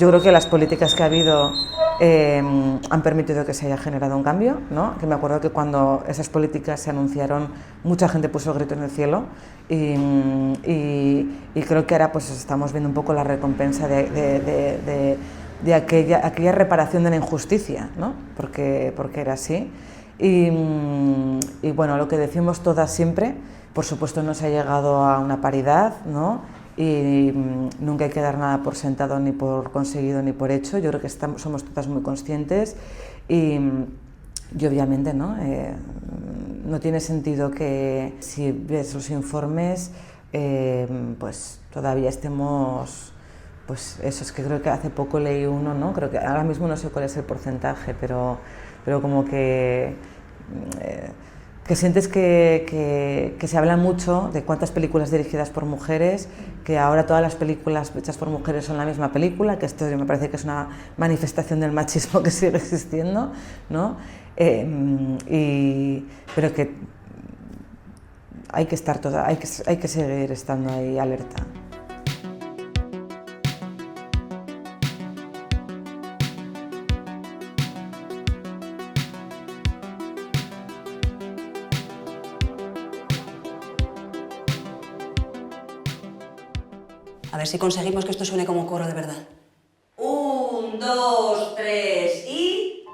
Yo creo que las políticas que ha habido han permitido que se haya generado un cambio, ¿no? Que me acuerdo que cuando esas políticas se anunciaron, mucha gente puso el grito en el cielo y creo que ahora pues estamos viendo un poco la recompensa de aquella reparación de la injusticia, ¿no? Porque era así. Y bueno, lo que decimos todas siempre, por supuesto no se ha llegado a una paridad, ¿no? Y nunca hay que dar nada por sentado, ni por conseguido, ni por hecho. Yo creo que somos todas muy conscientes y obviamente no tiene sentido que si ves los informes pues todavía estemos, pues eso, es que creo que hace poco leí uno, ¿no? Creo que ahora mismo no sé cuál es el porcentaje, pero como que sientes que se habla mucho de cuántas películas dirigidas por mujeres, que ahora todas las películas hechas por mujeres son la misma película, que esto me parece que es una manifestación del machismo que sigue existiendo, ¿no? Pero que hay que estar hay que seguir estando ahí alerta. A ver si conseguimos que esto suene como coro de verdad. 1, 2, 3 y...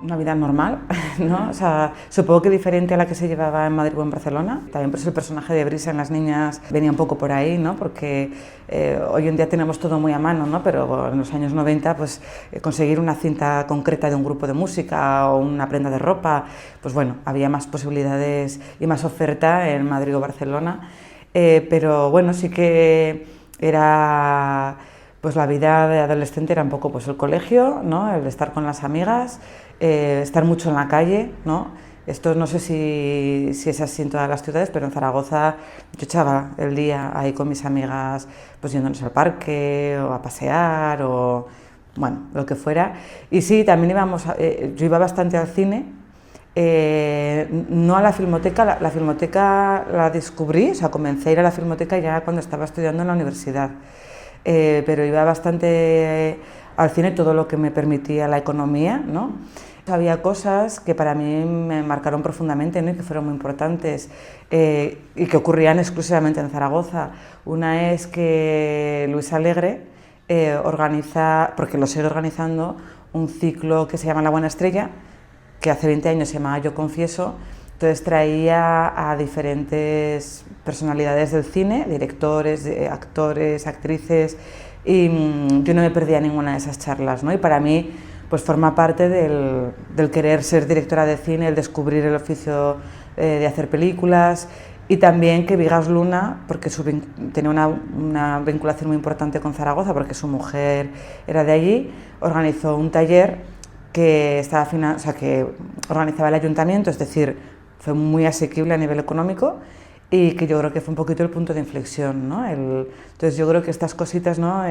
Una vida normal, ¿no? O sea, supongo que diferente a la que se llevaba en Madrid o en Barcelona. También por eso el personaje de Brisa en Las niñas venía un poco por ahí, ¿no? Porque hoy en día tenemos todo muy a mano, ¿no? Pero en los años 90, pues conseguir una cinta concreta de un grupo de música o una prenda de ropa, pues bueno, había más posibilidades y más oferta en Madrid o Barcelona. Pero bueno, sí que era, pues la vida de adolescente era un poco pues el colegio, ¿no? El estar con las amigas, estar mucho en la calle, ¿no? Esto no sé si es así en todas las ciudades, pero en Zaragoza yo echaba el día ahí con mis amigas, pues yéndonos al parque o a pasear o bueno, lo que fuera. Y sí, también yo iba bastante al cine. No a la filmoteca, la filmoteca la descubrí, o sea, comencé a ir a la filmoteca ya cuando estaba estudiando en la universidad, pero iba bastante al cine todo lo que me permitía la economía, ¿no? Había cosas que para mí me marcaron profundamente, ¿no? Y que fueron muy importantes y que ocurrían exclusivamente en Zaragoza. Una es que Luis Alegre organiza, porque lo sigue organizando, un ciclo que se llama La Buena Estrella, que hace 20 años se llamaba Yo Confieso. Entonces traía a diferentes personalidades del cine, directores, actores, actrices, y yo no me perdía ninguna de esas charlas, ¿no? Y para mí pues forma parte del querer ser directora de cine, el descubrir el oficio de hacer películas, y también que Vigas Luna, porque tenía una vinculación muy importante con Zaragoza, porque su mujer era de allí, organizó un taller que organizaba el ayuntamiento, es decir, fue muy asequible a nivel económico y que yo creo que fue un poquito el punto de inflexión, ¿no? Entonces yo creo que estas cositas, ¿no?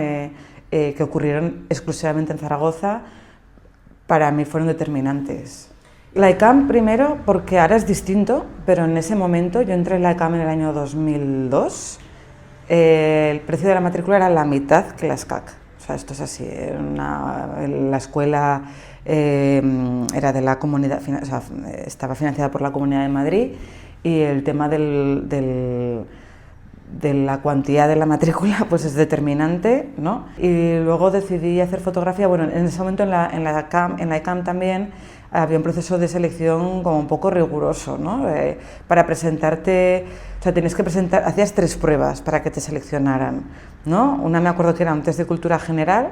Que ocurrieron exclusivamente en Zaragoza, para mí fueron determinantes. La ECAM primero porque ahora es distinto, pero en ese momento yo entré en la ECAM en el año 2002, el precio de la matrícula era la mitad que la SCAC. O sea, esto es así, la escuela era de la comunidad, o sea, estaba financiada por la Comunidad de Madrid, y el tema de la cuantía de la matrícula pues es determinante, ¿no? Y luego decidí hacer fotografía. Bueno, en ese momento en la ECAM también había un proceso de selección como un poco riguroso, ¿no? Para presentarte, o sea, tenías que presentar, hacías 3 pruebas para que te seleccionaran, ¿no? Una me acuerdo que era un test de cultura general,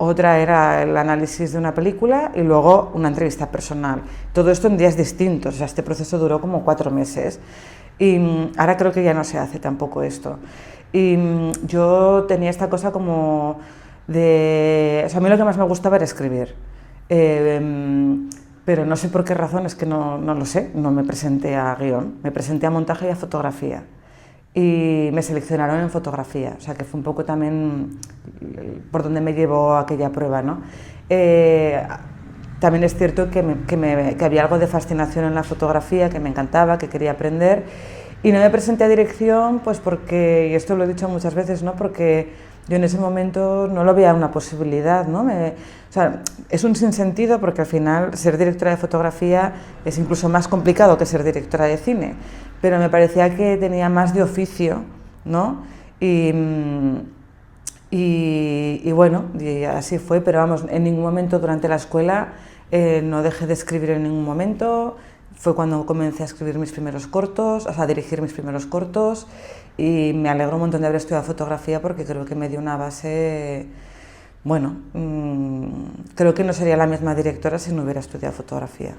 otra era el análisis de una película y luego una entrevista personal. Todo esto en días distintos, o sea, este proceso duró como 4 meses. Y ahora creo que ya no se hace tampoco esto. Y yo tenía esta cosa como de... O sea, a mí lo que más me gustaba era escribir. Pero no sé por qué razón, es que no lo sé, no me presenté a guión, me presenté a montaje y a fotografía. Y me seleccionaron en fotografía, o sea que fue un poco también por donde me llevó aquella prueba, ¿no? También es cierto que había algo de fascinación en la fotografía, que me encantaba, que quería aprender, y no me presenté a dirección pues porque, y esto lo he dicho muchas veces, ¿no? Porque yo en ese momento no lo veía una posibilidad, ¿no? O sea, es un sinsentido porque al final ser directora de fotografía es incluso más complicado que ser directora de cine, pero me parecía que tenía más de oficio, ¿no? Y bueno, y así fue, pero vamos, en ningún momento durante la escuela no dejé de escribir en ningún momento. Fue cuando comencé a escribir mis primeros cortos, o sea, a dirigir mis primeros cortos, y me alegro un montón de haber estudiado fotografía porque creo que me dio una base, bueno, creo que no sería la misma directora si no hubiera estudiado fotografía.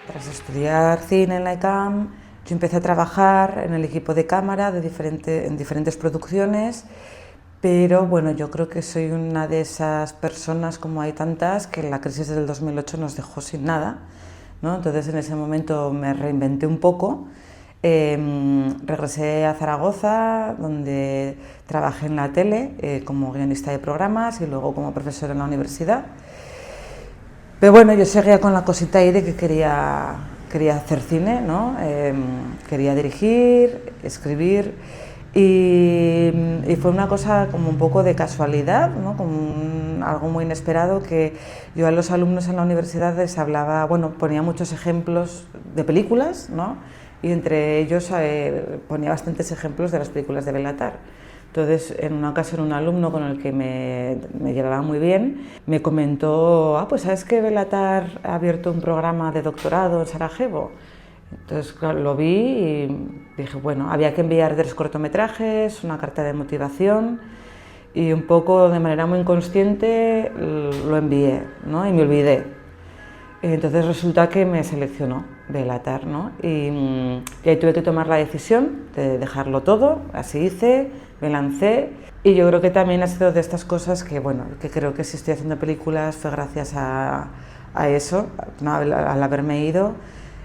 Tras estudiar cine en la ECAM, yo empecé a trabajar en el equipo de cámara en diferentes producciones, pero bueno, yo creo que soy una de esas personas, como hay tantas, que la crisis del 2008 nos dejó sin nada, ¿no? Entonces en ese momento me reinventé un poco, regresé a Zaragoza, donde trabajé en la tele como guionista de programas y luego como profesora en la universidad. Pero bueno, yo seguía con la cosita ahí de que quería hacer cine, ¿no? Quería dirigir, escribir y fue una cosa como un poco de casualidad, ¿no? Como algo muy inesperado, que yo a los alumnos en la universidad les hablaba, bueno, ponía muchos ejemplos de películas, ¿no? Y entre ellos ponía bastantes ejemplos de las películas de Béla Tarr. Entonces, en una ocasión, un alumno con el que me llevaba muy bien me comentó, pues ¿sabes que Béla Tarr ha abierto un programa de doctorado en Sarajevo? Entonces, claro, lo vi y dije, bueno, había que enviar 3 cortometrajes, una carta de motivación y un poco de manera muy inconsciente lo envié, ¿no? Y me olvidé. Entonces resulta que me seleccionó Béla Tarr, ¿no? Y ahí tuve que tomar la decisión de dejarlo todo, así hice, me lancé, y yo creo que también ha sido de estas cosas que, bueno, que creo que si estoy haciendo películas fue gracias a eso, ¿no? Al haberme ido.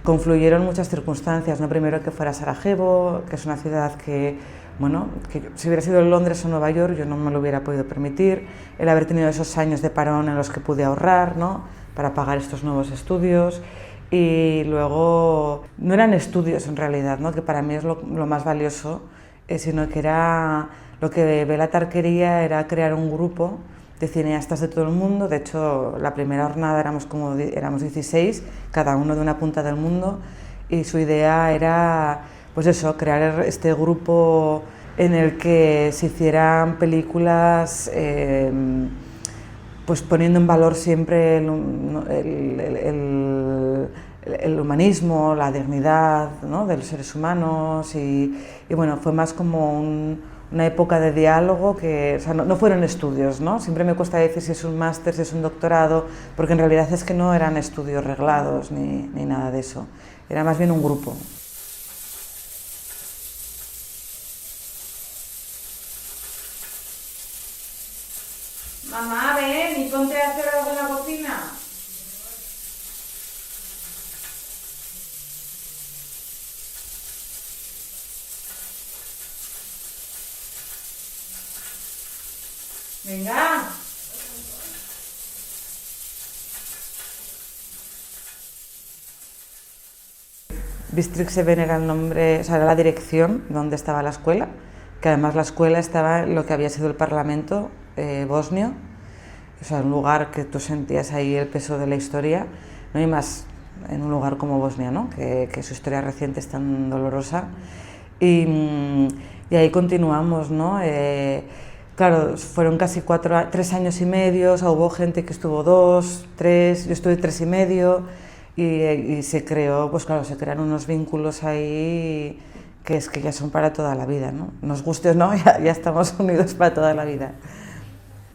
Confluyeron muchas circunstancias, ¿no? Primero que fuera Sarajevo, que es una ciudad que, bueno, que si hubiera sido Londres o Nueva York yo no me lo hubiera podido permitir, el haber tenido esos años de parón en los que pude ahorrar, ¿no? Para pagar estos nuevos estudios, y luego no eran estudios en realidad, ¿no? Que para mí es lo más valioso, sino que era lo que Béla Tarr quería, era crear un grupo de cineastas de todo el mundo. De hecho, la primera jornada éramos 16, cada uno de una punta del mundo, y su idea era, pues eso, crear este grupo en el que se hicieran películas pues poniendo en valor siempre el humanismo, la dignidad, ¿no? De los seres humanos, y bueno, fue más como una época de diálogo que, o sea, no fueron estudios, ¿no? Siempre me cuesta decir si es un máster, si es un doctorado, porque en realidad es que no eran estudios reglados ni nada de eso, era más bien un grupo. Mamá, ven y ponte a hacer algo en la cocina. Venga. District 7 era el nombre, o sea, era la dirección donde estaba la escuela, que además la escuela estaba en lo que había sido el Parlamento bosnio, o sea, un lugar que tú sentías ahí el peso de la historia, no hay más en un lugar como Bosnia, ¿no? Que su historia reciente es tan dolorosa, y ahí continuamos, ¿no? Claro, fueron casi 3 años y medio, o sea, hubo gente que estuvo 2, 3, yo estuve 3 y medio, y se creó, pues claro, se crearon unos vínculos ahí que es que ya son para toda la vida, ¿no? Nos guste o no, ya estamos unidos para toda la vida.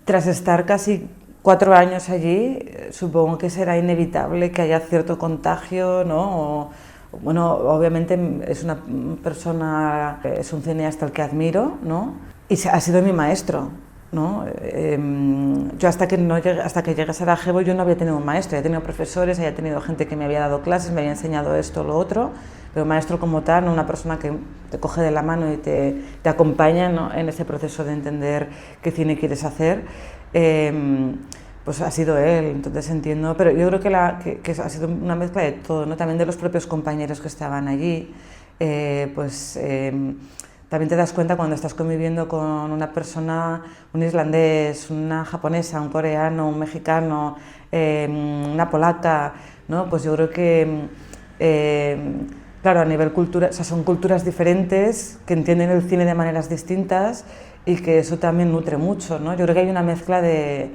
Tras estar casi 4 años allí, supongo que será inevitable que haya cierto contagio, ¿no? Bueno, obviamente es una persona, es un cineasta al que admiro, ¿no? Y ha sido mi maestro, ¿no? Yo hasta que llegué a Sarajevo yo no había tenido un maestro, había tenido profesores, había tenido gente que me había dado clases, me había enseñado esto o lo otro, pero maestro como tal, no una persona que te coge de la mano y te acompaña, ¿no?, en ese proceso de entender qué cine quieres hacer. Pues ha sido él, entonces entiendo, pero yo creo que ha sido una mezcla de todo, ¿no? También de los propios compañeros que estaban allí, también te das cuenta cuando estás conviviendo con una persona, un islandés, una japonesa, un coreano, un mexicano, una polaca, ¿no? Pues yo creo que, claro, a nivel cultura, o sea, son culturas diferentes que entienden el cine de maneras distintas y que eso también nutre mucho, ¿no? Yo creo que hay una mezcla de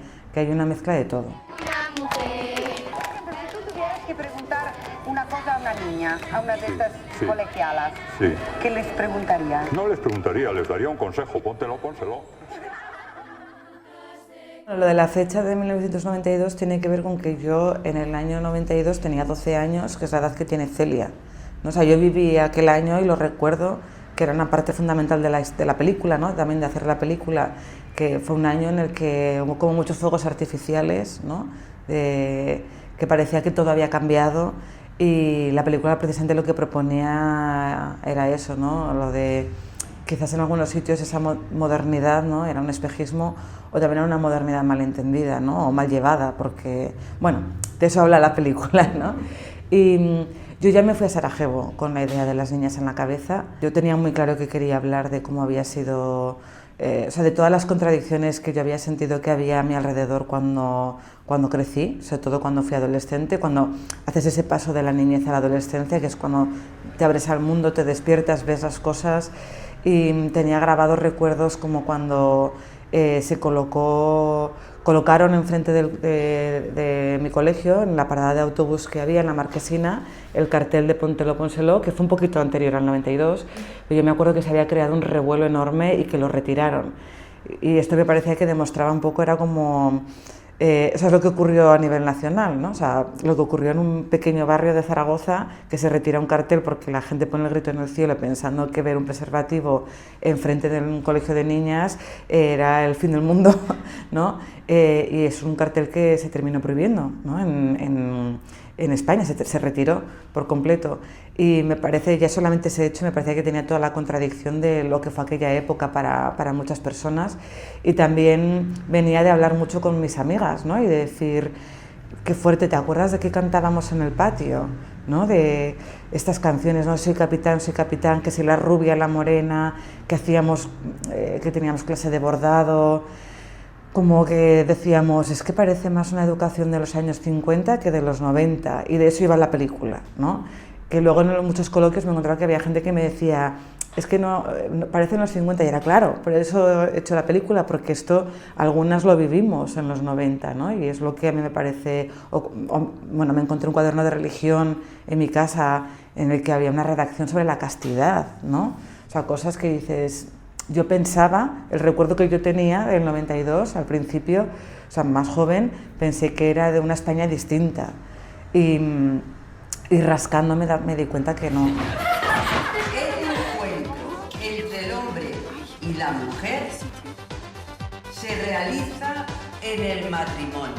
todo. Si tú tuvieras que preguntar una cosa a una niña, a una de estas colegialas, ¿qué les preguntarías? No les preguntaría, les daría un consejo, pónselo. Lo de la fecha de 1992 tiene que ver con que yo en el año 92 tenía 12 años, que es la edad que tiene Celia, ¿no? O sea, yo viví aquel año y lo recuerdo que era una parte fundamental de la película, ¿no? También de hacer la película, que fue un año en el que hubo como muchos fuegos artificiales, ¿no? Que parecía que todo había cambiado y la película precisamente lo que proponía era eso, ¿no? Lo de quizás en algunos sitios esa modernidad, ¿no?, era un espejismo o también era una modernidad malentendida, ¿no?, o mal llevada, porque, bueno, de eso habla la película, ¿no? Y yo ya me fui a Sarajevo con la idea de las niñas en la cabeza. Yo tenía muy claro que quería hablar de cómo había sido, o sea, de todas las contradicciones que yo había sentido que había a mi alrededor cuando crecí, sobre todo cuando fui adolescente, cuando haces ese paso de la niñez a la adolescencia, que es cuando te abres al mundo, te despiertas, ves las cosas, y tenía grabados recuerdos como cuando se colocaron enfrente de mi colegio, en la parada de autobús que había en la Marquesina, el cartel de Pónselo, que fue un poquito anterior al 92, pero yo me acuerdo que se había creado un revuelo enorme y que lo retiraron. Y esto me parecía que demostraba un poco, era como... eso es lo que ocurrió a nivel nacional, ¿no? O sea, lo que ocurrió en un pequeño barrio de Zaragoza, que se retira un cartel porque la gente pone el grito en el cielo pensando que ver un preservativo enfrente de un colegio de niñas era el fin del mundo, ¿no? Y es un cartel que se terminó prohibiendo, ¿no? En España se retiró por completo y me parece, ya solamente ese hecho me parecía que tenía toda la contradicción de lo que fue aquella época para muchas personas, y también venía de hablar mucho con mis amigas, ¿no?, y de decir, qué fuerte, ¿te acuerdas de que cantábamos en el patio?, ¿no?, de estas canciones, ¿no?, soy capitán, que si la rubia, la morena, que hacíamos, que teníamos clase de bordado. Como que decíamos, es que parece más una educación de los años 50 que de los 90, y de eso iba la película, ¿no? Que luego en muchos coloquios me encontraba que había gente que me decía, es que no parecen los 50, y era claro, por eso he hecho la película, porque esto algunas lo vivimos en los 90, ¿no? Y es lo que a mí me parece, bueno, me encontré un cuaderno de religión en mi casa en el que había una redacción sobre la castidad, ¿no? O sea, cosas que dices... Yo pensaba, el recuerdo que yo tenía del 92, al principio, o sea, más joven, pensé que era de una España distinta. Y rascándome me di cuenta que no. El encuentro entre el hombre y la mujer se realiza en el matrimonio.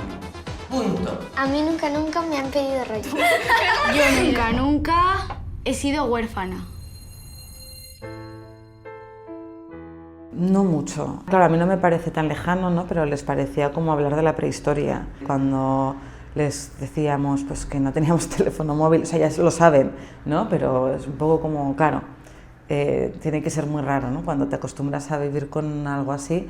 Punto. A mí nunca me han pedido rollo. Yo nunca he sido huérfana. No mucho. Claro, a mí no me parece tan lejano, ¿no?, pero les parecía como hablar de la prehistoria. Cuando les decíamos pues, que no teníamos teléfono móvil, o sea, ya lo saben, ¿no?, pero es un poco como, claro, tiene que ser muy raro, ¿no?, cuando te acostumbras a vivir con algo así.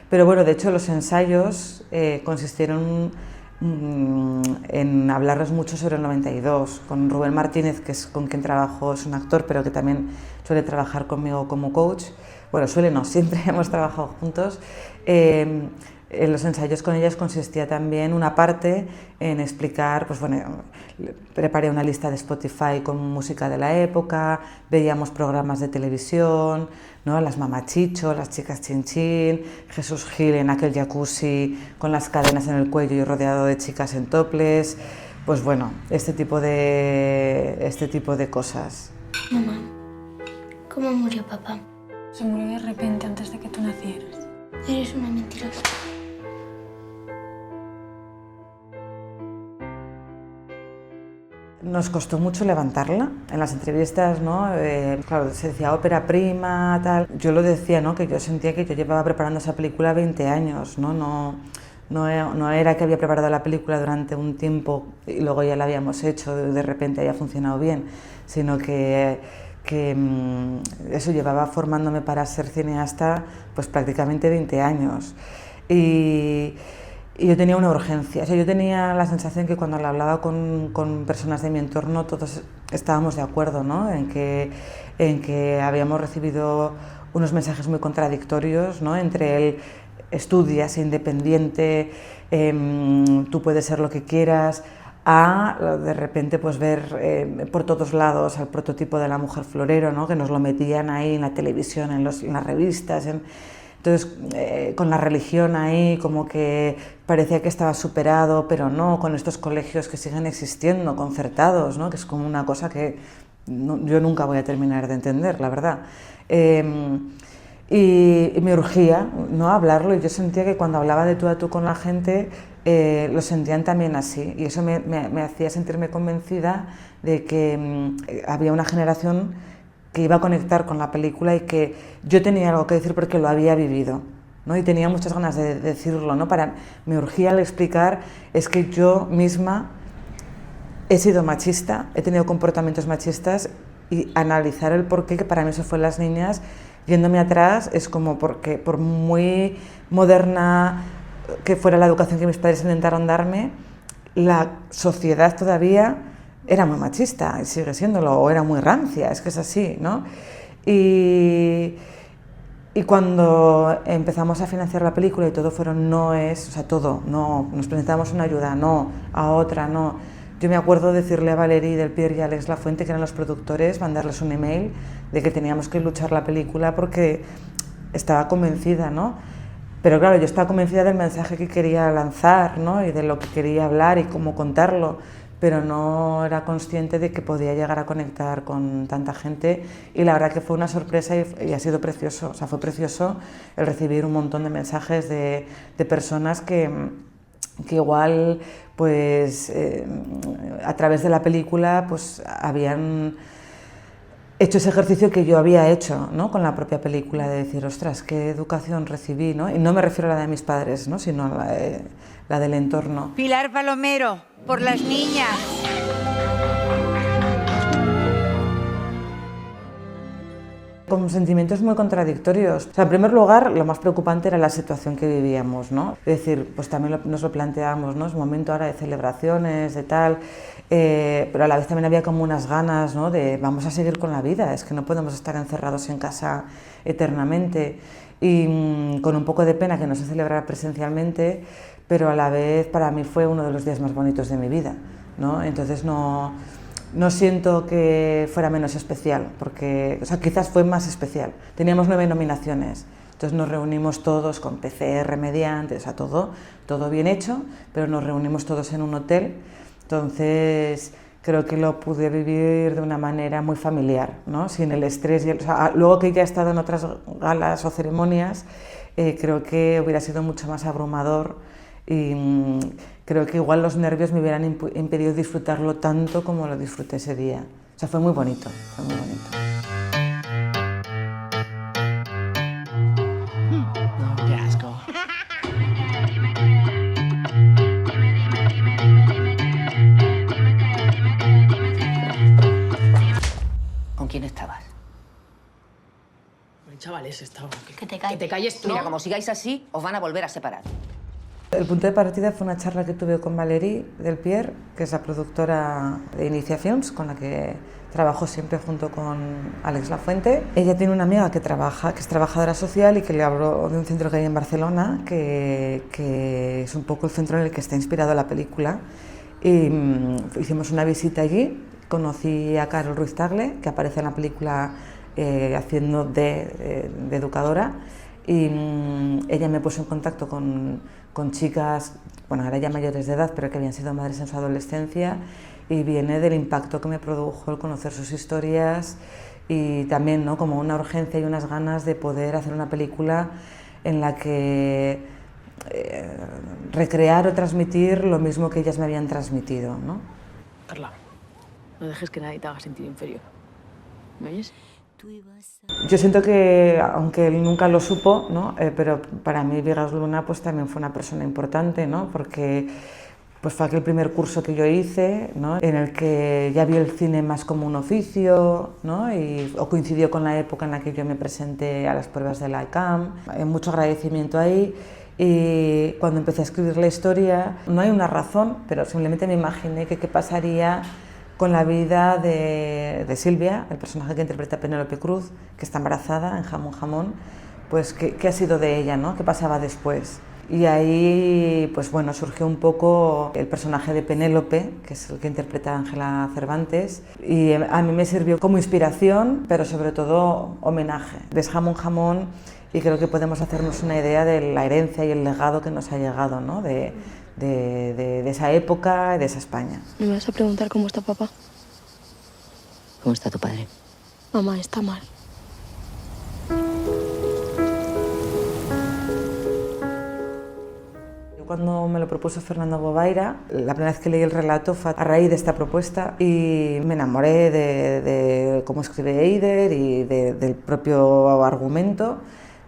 Pero bueno, de hecho los ensayos consistieron en hablarles mucho sobre el 92, con Rubén Martínez, que es con quien trabajo, es un actor, pero que también suele trabajar conmigo como coach. Bueno, suele no, siempre hemos trabajado juntos. En los ensayos con ellas consistía también una parte en explicar, pues bueno, preparé una lista de Spotify con música de la época, veíamos programas de televisión, ¿no?, las Mamachicho, las Chicas Chinchín, Jesús Gil en aquel jacuzzi con las cadenas en el cuello y rodeado de chicas en topless. Pues bueno, este tipo de cosas. Mamá, ¿cómo murió papá? Se murió de repente antes de que tú nacieras. Eres una mentirosa. Nos costó mucho levantarla. En las entrevistas, ¿no? Claro, se decía ópera prima, tal. Yo lo decía, ¿no? Que yo sentía que yo llevaba preparando esa película 20 años, ¿no? No era que había preparado la película durante un tiempo y luego ya la habíamos hecho, de repente había funcionado bien, sino que eso llevaba formándome para ser cineasta pues prácticamente 20 años. Y yo tenía una urgencia, o sea, yo tenía la sensación que cuando la hablaba con personas de mi entorno todos estábamos de acuerdo, ¿no? en que habíamos recibido unos mensajes muy contradictorios, ¿no? Entre el estudia, sé independiente, tú puedes ser lo que quieras, a de repente pues ver por todos lados al prototipo de la mujer florero, ¿no? Que nos lo metían ahí en la televisión, en las revistas, entonces con la religión ahí como que parecía que estaba superado, pero no, con estos colegios que siguen existiendo, concertados, ¿no? Que es como una cosa que yo nunca voy a terminar de entender, la verdad. Y me urgía, ¿no? Hablarlo, y yo sentía que cuando hablaba de tú a tú con la gente lo sentían también así, y eso me hacía sentirme convencida de que había una generación que iba a conectar con la película y que yo tenía algo que decir porque lo había vivido, ¿no? Y tenía muchas ganas de decirlo, ¿no? Me urgía al explicar, es que yo misma he sido machista, he tenido comportamientos machistas, y analizar el porqué, que para mí eso fue en las niñas. Yéndome atrás, es como porque por muy moderna que fuera la educación que mis padres intentaron darme, la sociedad todavía era muy machista y sigue siéndolo, o era muy rancia, es que es así, ¿no? Y cuando empezamos a financiar la película y todo fueron noes, o sea, todo, no, nos presentamos una ayuda, no, a otra, no. Yo me acuerdo decirle a Valerie Del Pier y a Alex Lafuente, que eran los productores, mandarles un email de que teníamos que luchar la película porque estaba convencida, ¿no? Pero claro, yo estaba convencida del mensaje que quería lanzar, ¿no? Y de lo que quería hablar y cómo contarlo, pero no era consciente de que podía llegar a conectar con tanta gente, y la verdad que fue una sorpresa y ha sido precioso, o sea, fue precioso el recibir un montón de mensajes de personas que igual pues a través de la película pues habían hecho ese ejercicio que yo había hecho, ¿no? Con la propia película, de decir, ostras, qué educación recibí, ¿no? Y no me refiero a la de mis padres, ¿no? Sino a la del entorno. Pilar Palomero, por las niñas. Con sentimientos muy contradictorios. O sea, en primer lugar, lo más preocupante era la situación que vivíamos, ¿no? Es decir, pues también nos lo planteábamos, ¿no? Es un momento ahora de celebraciones, de tal, pero a la vez también había como unas ganas, ¿no? De vamos a seguir con la vida, es que no podemos estar encerrados en casa eternamente, y con un poco de pena que no se celebrara presencialmente, pero a la vez para mí fue uno de los días más bonitos de mi vida, ¿no? Entonces no siento que fuera menos especial, porque, o sea, quizás fue más especial. Teníamos 9 nominaciones, entonces nos reunimos todos con PCR mediante, o sea, todo bien hecho, pero nos reunimos todos en un hotel, entonces creo que lo pude vivir de una manera muy familiar, ¿no? Sin el estrés, o sea, luego que ya he estado en otras galas o ceremonias, creo que hubiera sido mucho más abrumador, y creo que igual los nervios me hubieran impedido disfrutarlo tanto como lo disfruté ese día. O sea, fue muy bonito, fue muy bonito. Qué asco. ¿Con quién estabas? Chavales, estaba... Que te calles. Que te calles tú. Mira, como sigáis así, os van a volver a separar. El punto de partida fue una charla que tuve con Valerie Del Pier, que es la productora de Inicia Films, con la que trabajo siempre junto con Alex Lafuente. Ella tiene una amiga que es trabajadora social, y que le habló de un centro que hay en Barcelona, que es un poco el centro en el que está inspirada la película. Y hicimos una visita allí, conocí a Carol Ruiz Tagle, que aparece en la película haciendo de educadora, y ella me puso en contacto con chicas, bueno, ahora ya mayores de edad, pero que habían sido madres en su adolescencia, y viene del impacto que me produjo el conocer sus historias y también, ¿no?, como una urgencia y unas ganas de poder hacer una película en la que recrear o transmitir lo mismo que ellas me habían transmitido, ¿no? Carla, no dejes que nadie te haga sentir inferior. ¿Me oyes? Yo siento que, aunque él nunca lo supo, ¿no?, pero para mí Vigas Luna pues también fue una persona importante, ¿no?, porque pues fue aquel primer curso que yo hice, ¿no?, en el que ya vi el cine más como un oficio, ¿no?, o coincidió con la época en la que yo me presenté a las pruebas de la ICAM. Hay mucho agradecimiento ahí, y cuando empecé a escribir la historia no hay una razón, pero simplemente me imaginé que qué pasaría con la vida de Silvia, el personaje que interpreta Penélope Cruz, que está embarazada en Jamón Jamón, pues qué ha sido de ella, ¿no?, qué pasaba después. Y ahí, pues bueno, surgió un poco el personaje de Penélope, que es el que interpreta Ángela Cervantes, y a mí me sirvió como inspiración, pero sobre todo homenaje. Ves Jamón Jamón y creo que podemos hacernos una idea de la herencia y el legado que nos ha llegado, ¿no?, de esa época y de esa España. ¿Me vas a preguntar cómo está papá? ¿Cómo está tu padre? Mamá, está mal. Cuando me lo propuso Fernando Bobaira, la primera vez que leí el relato fue a raíz de esta propuesta y me enamoré de cómo escribe Eider y del propio argumento,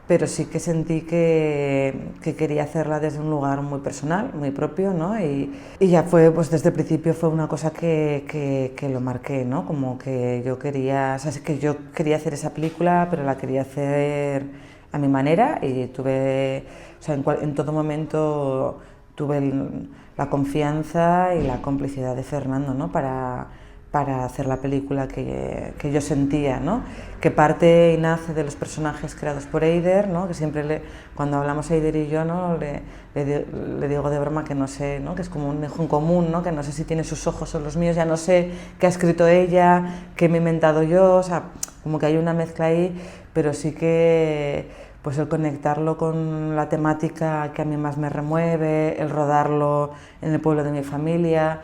pero sí que sentí que quería hacerla desde un lugar muy personal, muy propio, ¿no? Y ya fue, pues desde el principio fue una cosa que lo marqué, ¿no? Como que yo quería, o sea, que yo quería hacer esa película, pero la quería hacer a mi manera, y tuve, o sea, en todo momento tuve la confianza y la complicidad de Fernando, ¿no?, para hacer la película que yo sentía, ¿no?, que parte y nace de los personajes creados por Eider, ¿no?, que siempre cuando hablamos Eider y yo, ¿no?, le digo de broma que no sé, ¿no?, que es como un hijo en común, ¿no?, que no sé si tiene sus ojos o los míos, ya no sé qué ha escrito ella, qué me he inventado yo, o sea, como que hay una mezcla ahí, pero sí que pues el conectarlo con la temática que a mí más me remueve, el rodarlo en el pueblo de mi familia,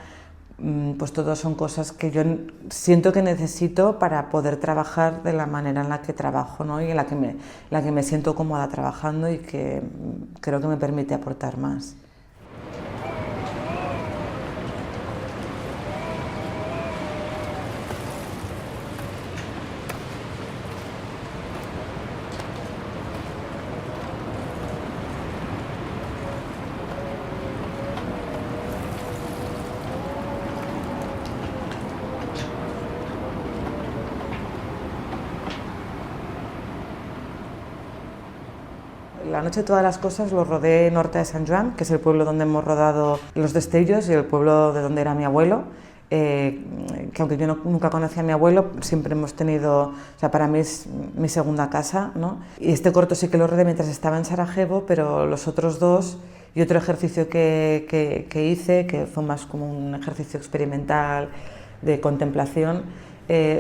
pues todas son cosas que yo siento que necesito para poder trabajar de la manera en la que trabajo, ¿no?, y en la que me siento cómoda trabajando y que creo que me permite aportar más. La noche de todas las cosas lo rodé en Horta de Sant Joan, que es el pueblo donde hemos rodado Los Destellos y el pueblo de donde era mi abuelo, que aunque yo nunca conocí a mi abuelo, siempre hemos tenido, o sea, para mí es mi segunda casa, ¿no? Y este corto sí que lo rodé mientras estaba en Sarajevo, pero los otros dos y otro ejercicio que hice, que fue más como un ejercicio experimental de contemplación,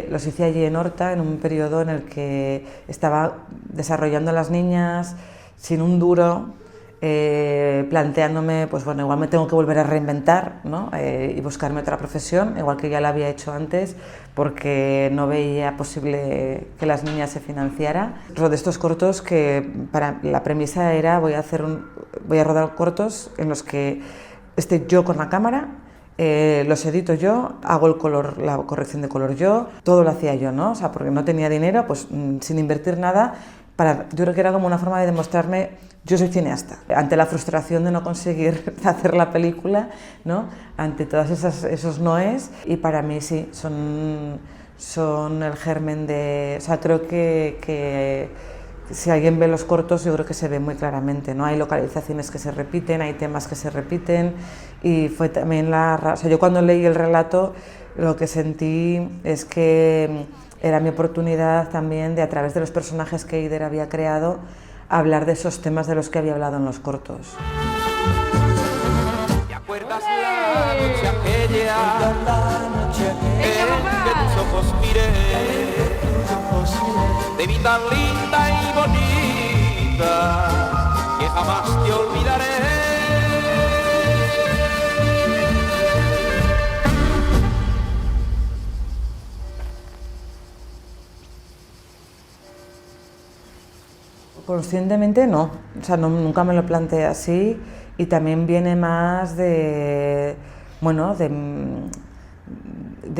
los hice allí en Horta, en un periodo en el que estaba desarrollando a las niñas sin un duro, planteándome, pues bueno, igual me tengo que volver a reinventar, ¿no?, y buscarme otra profesión, igual que ya la había hecho antes, porque no veía posible que las niñas se financiaran. Rodé estos cortos que para la premisa era voy a rodar cortos en los que esté yo con la cámara, los edito yo, hago el color, la corrección de color yo, todo lo hacía yo, ¿no? O sea, porque no tenía dinero, pues sin invertir nada. Yo creo que era como una forma de demostrarme, yo soy cineasta, ante la frustración de no conseguir hacer la película, ¿no?, ante todos esos noes, y para mí sí, son el germen de, o sea, creo que si alguien ve los cortos, yo creo que se ve muy claramente, ¿no? Hay localizaciones que se repiten, hay temas que se repiten, y fue también o sea, yo cuando leí el relato, lo que sentí es que era mi oportunidad también de, a través de los personajes que Eider había creado, hablar de esos temas de los que había hablado en los cortos. ¿Te acuerdas la noche aquella en que tus ojos miré? Te vi tan linda y bonita Conscientemente no, o sea, nunca me lo planteé así, y también viene más de, bueno, de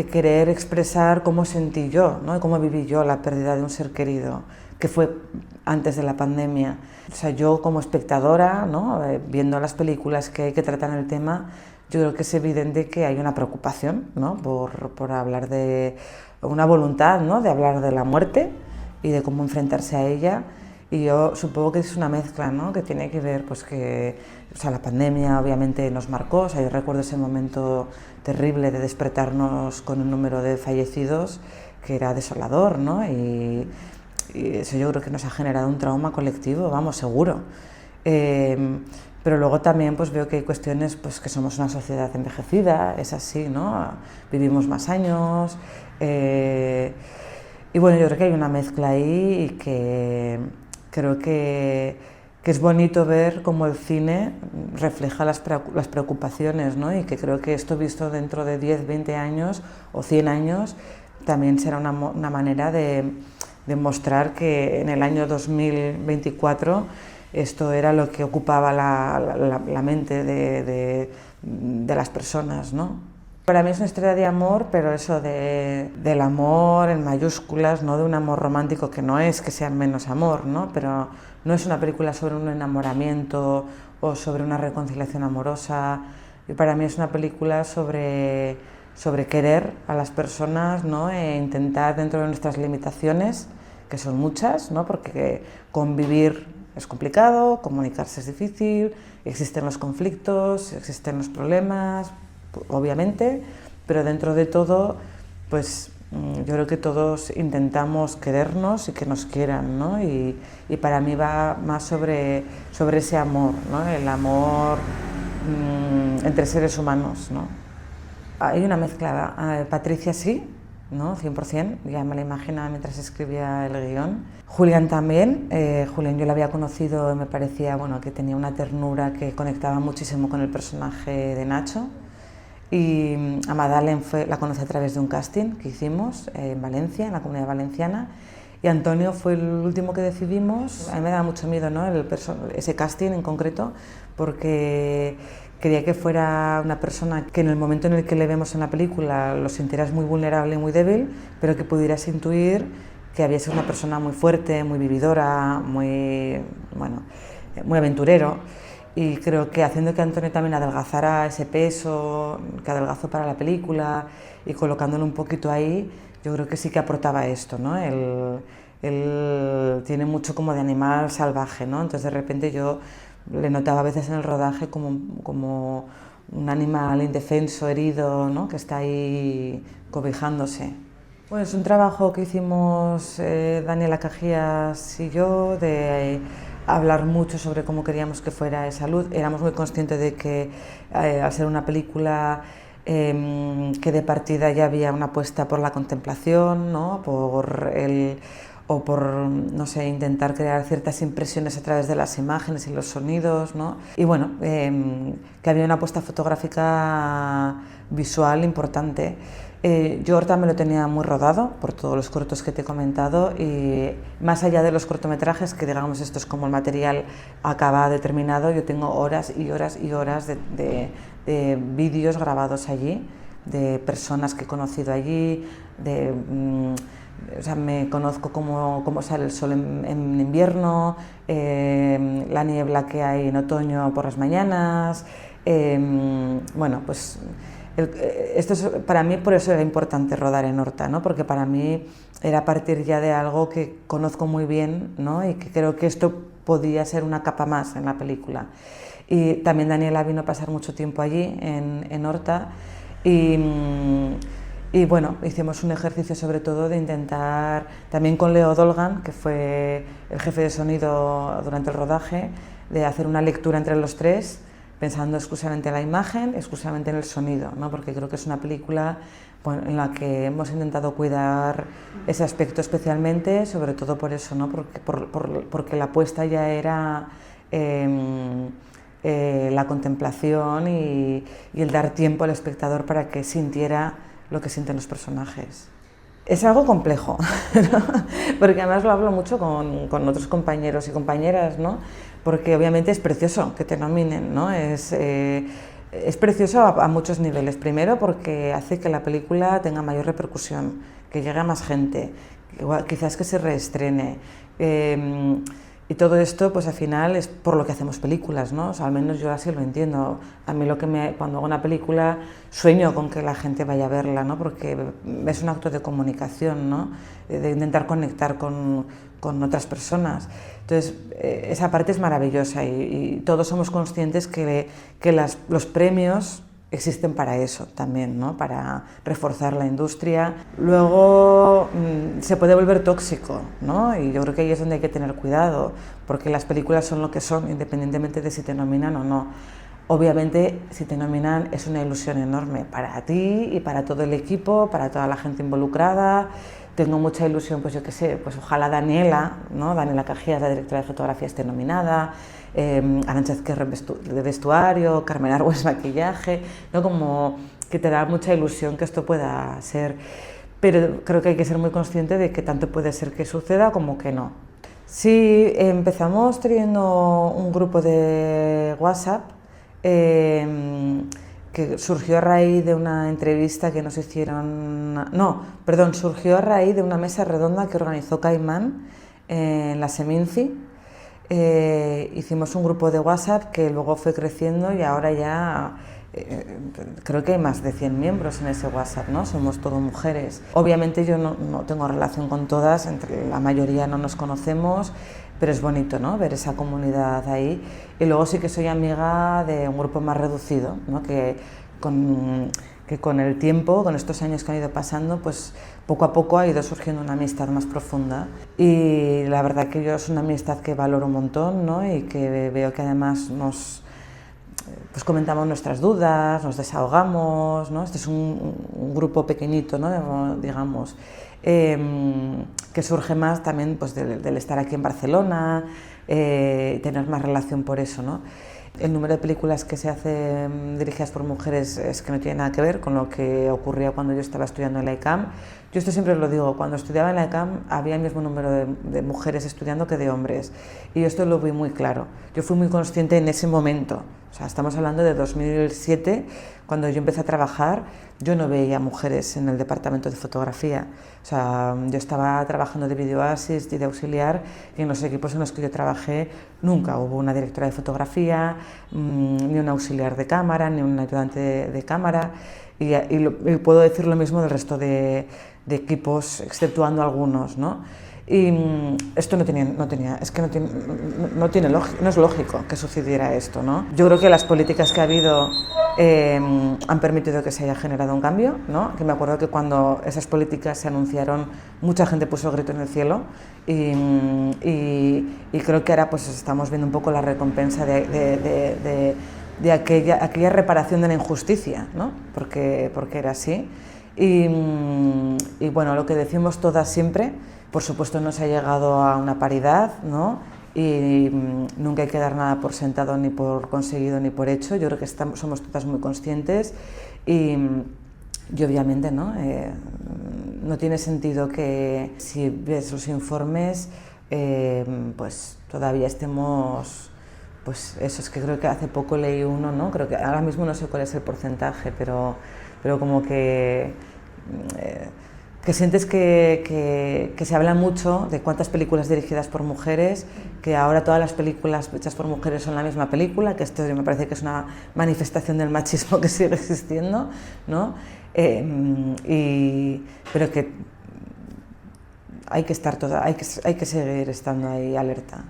querer expresar cómo sentí yo, ¿no? Y cómo viví yo la pérdida de un ser querido, que fue antes de la pandemia. O sea, yo como espectadora, ¿no? Viendo las películas que tratan el tema, yo creo que es evidente que hay una preocupación, ¿no? por hablar de una voluntad, ¿no? De hablar de la muerte y de cómo enfrentarse a ella. Y yo supongo que es una mezcla, ¿no? Que tiene que ver, pues que, o sea, la pandemia obviamente nos marcó. O sea, yo recuerdo ese momento terrible de despertarnos con un número de fallecidos que era desolador, ¿no? Y eso yo creo que nos ha generado un trauma colectivo, vamos, seguro. Pero luego también pues veo que hay cuestiones, pues que somos una sociedad envejecida, es así, ¿no? Vivimos más años. Y bueno, yo creo que hay una mezcla ahí y que creo que es bonito ver cómo el cine refleja las preocupaciones, ¿no? Y que creo que esto visto dentro de 10, 20 años o 100 años también será una manera de mostrar que en el año 2024 esto era lo que ocupaba la mente de las personas, ¿no? Para mí es una historia de amor, pero eso del amor en mayúsculas, no de un amor romántico, que no es que sea menos amor, ¿no? Pero no es una película sobre un enamoramiento o sobre una reconciliación amorosa. Y para mí es una película sobre querer a las personas, ¿no? E intentar dentro de nuestras limitaciones, que son muchas, ¿no? Porque convivir es complicado, comunicarse es difícil, existen los conflictos, existen los problemas, obviamente, pero dentro de todo, pues yo creo que todos intentamos querernos y que nos quieran, ¿no? Y para mí va más sobre ese amor, ¿no? El amor entre seres humanos, ¿no? Hay una mezcla. Patricia sí, ¿no? 100%, ya me la imaginaba mientras escribía el guión. Julián también. Julián yo la había conocido, me parecía, bueno, que tenía una ternura que conectaba muchísimo con el personaje de Nacho. Y a Madalen la conocí a través de un casting que hicimos en Valencia, en la Comunidad Valenciana, y Antonio fue el último que decidimos. A mí me daba mucho miedo, ¿no? Ese casting en concreto, porque quería que fuera una persona que en el momento en el que le vemos en la película lo sintieras muy vulnerable y muy débil, pero que pudieras intuir que había sido una persona muy fuerte, muy vividora, muy aventurero. Y creo que haciendo que Antonio también adelgazara ese peso que adelgazó para la película y colocándolo un poquito ahí, yo creo que sí que aportaba esto, ¿no? Él tiene mucho como de animal salvaje, ¿no? Entonces de repente yo le notaba a veces en el rodaje como un animal indefenso, herido, ¿no? Que está ahí cobijándose. Bueno, es un trabajo que hicimos Daniela Cajías y yo de hablar mucho sobre cómo queríamos que fuera esa luz. Éramos muy conscientes de que al ser una película que de partida ya había una apuesta por la contemplación, ¿no? por no sé, intentar crear ciertas impresiones a través de las imágenes y los sonidos, ¿no? Y bueno, que había una apuesta fotográfica visual importante. Yo ahorita me lo tenía muy rodado por todos los cortos que te he comentado, y más allá de los cortometrajes, que digamos esto es como el material acabado, determinado, yo tengo horas y horas y horas de vídeos grabados allí, de personas que he conocido allí, o sea, me conozco cómo sale el sol en invierno, la niebla que hay en otoño por las mañanas, bueno, pues esto es, para mí por eso era importante rodar en Horta, ¿no? Porque para mí era partir ya de algo que conozco muy bien, ¿no? Y que creo que esto podía ser una capa más en la película. Y también Daniela vino a pasar mucho tiempo allí en Horta, y bueno, hicimos un ejercicio sobre todo de intentar, también con Leo Dolgan, que fue el jefe de sonido durante el rodaje, de hacer una lectura entre los tres, pensando exclusivamente en la imagen, exclusivamente en el sonido, ¿no? Porque creo que es una película, bueno, en la que hemos intentado cuidar ese aspecto especialmente, sobre todo por eso, ¿no? Porque la apuesta ya era la contemplación y el dar tiempo al espectador para que sintiera lo que sienten los personajes. Es algo complejo, ¿no? Porque además lo hablo mucho con otros compañeros y compañeras, ¿no? Porque obviamente es precioso que te nominen, ¿no? Es precioso a muchos niveles. Primero porque hace que la película tenga mayor repercusión, que llegue a más gente, quizás que se reestrene. Y todo esto, pues al final es por lo que hacemos películas, ¿no? O sea, al menos yo así lo entiendo. A mí cuando hago una película sueño con que la gente vaya a verla, ¿no? Porque es un acto de comunicación, ¿no? De intentar conectar con otras personas. Entonces, esa parte es maravillosa y todos somos conscientes que los premios existen para eso también, ¿no? Para reforzar la industria. Luego se puede volver tóxico, ¿no? Y yo creo que ahí es donde hay que tener cuidado, porque las películas son lo que son, independientemente de si te nominan o no. Obviamente, si te nominan es una ilusión enorme para ti y para todo el equipo, para toda la gente involucrada. Tengo mucha ilusión, pues yo qué sé, pues ojalá Daniela, ¿no? Daniela Cajías, la directora de fotografía, esté nominada, Arantxa Ezquerro de vestuario, Carmen Argües maquillaje, ¿no? Como que te da mucha ilusión que esto pueda ser, pero creo que hay que ser muy consciente de que tanto puede ser que suceda como que no. Sí, empezamos teniendo un grupo de WhatsApp que surgió a raíz de una entrevista que nos hicieron, surgió a raíz de una mesa redonda que organizó Caimán en la Seminci. Hicimos un grupo de WhatsApp que luego fue creciendo y ahora ya creo que hay más de 100 miembros en ese WhatsApp, ¿no? Somos todo mujeres. Obviamente yo no tengo relación con todas, entre la mayoría no nos conocemos, pero es bonito, ¿no? Ver esa comunidad ahí. Y luego sí que soy amiga de un grupo más reducido, ¿no? Que con el tiempo, con estos años que han ido pasando, pues poco a poco ha ido surgiendo una amistad más profunda. Y la verdad que yo es una amistad que valoro un montón, ¿no? Y que veo que además pues comentamos nuestras dudas, nos desahogamos, ¿no? Este es un grupo pequeñito, ¿no? Digamos, que surge más también pues, del estar aquí en Barcelona, tener más relación por eso, ¿no? El número de películas que se hacen dirigidas por mujeres es que no tiene nada que ver con lo que ocurría cuando yo estaba estudiando en la ICAM. Yo esto siempre lo digo, cuando estudiaba en la ICAM había el mismo número de mujeres estudiando que de hombres, y yo esto lo vi muy claro. Yo fui muy consciente en ese momento, o sea, estamos hablando de 2007, cuando yo empecé a trabajar, yo no veía mujeres en el departamento de fotografía. O sea, yo estaba trabajando de video assist y de auxiliar, y en los equipos en los que yo trabajé nunca hubo una directora de fotografía, ni un auxiliar de cámara, ni un ayudante de cámara, y puedo decir lo mismo del resto de equipos, exceptuando algunos, ¿no? Y esto no es lógico que sucediera esto, ¿no? Yo creo que las políticas que ha habido han permitido que se haya generado un cambio, ¿no? Que me acuerdo que cuando esas políticas se anunciaron, mucha gente puso el grito en el cielo, y creo que ahora pues estamos viendo un poco la recompensa de aquella reparación de la injusticia, ¿no? Porque era así. Y bueno, lo que decimos todas siempre, por supuesto no se ha llegado a una paridad, ¿no? Y nunca hay que dar nada por sentado, ni por conseguido, ni por hecho. Yo creo que somos todas muy conscientes y obviamente no tiene sentido que si ves los informes pues todavía estemos, pues eso, es que creo que hace poco leí uno, ¿no? Creo que ahora mismo no sé cuál es el porcentaje, pero como que sientes que se habla mucho de cuántas películas dirigidas por mujeres, que ahora todas las películas hechas por mujeres son la misma película, que esto me parece que es una manifestación del machismo que sigue existiendo, ¿no? Pero que hay que seguir estando ahí alerta.